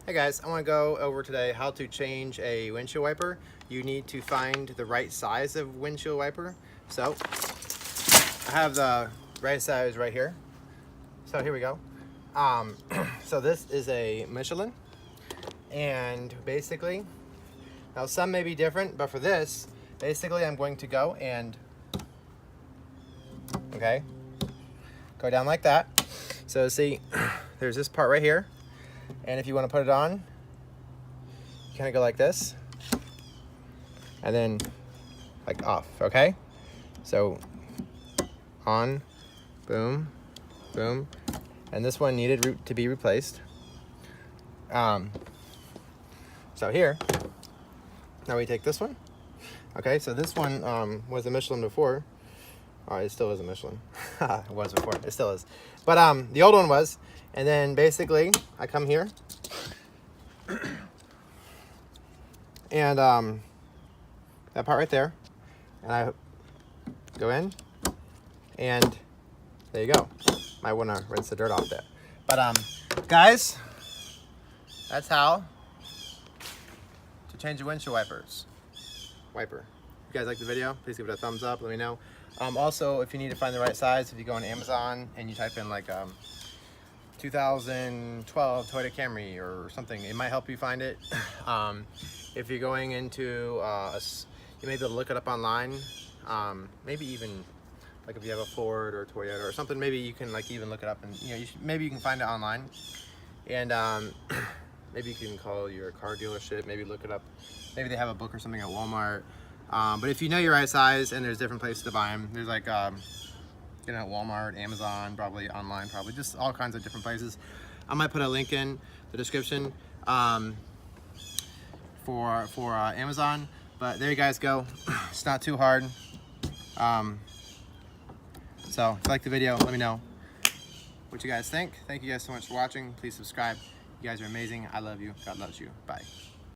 Hey guys, I want to go over today how to change a windshield wiper. You need to find the right size of windshield wiper. So I have the right size right here. So here we go. So this is a Michelin, and basically, now some may be different, but for this, basically I'm going to go and, okay, go down like that. So see, there's this part right here. And if you want to put it on, you kind of go like this, and then like off, okay? So on, boom, boom, and this one needed to be replaced. So here, now we take this one. Okay, so this one was a Michelin before. It still is a Michelin. It was before, it still is. But the old one was, and then basically I come here and that part right there, and I go in, and there you go. Might want to rinse the dirt off there. But guys, that's how to change the windshield wiper. If you guys like the video, please give it a thumbs up, let me know. Also, if you need to find the right size, if you go on Amazon and you type in like 2012 Toyota Camry or something, it might help you find it. If you're going into you may be able to look it up online. Maybe even like if you have a Ford or a Toyota or something, maybe you can like even look it up, and maybe you can find it online. And maybe you can call your car dealership, maybe look it up. Maybe they have a book or something at Walmart. But if you know your right size, and there's different places to buy them, there's like at Walmart, Amazon, probably online, probably just all kinds of different places. I might put a link in the description for Amazon. But there you guys go. It's not too hard. So if you like the video, let me know what you guys think. Thank you guys so much for watching. Please subscribe. You guys are amazing. I love you. God loves you. Bye.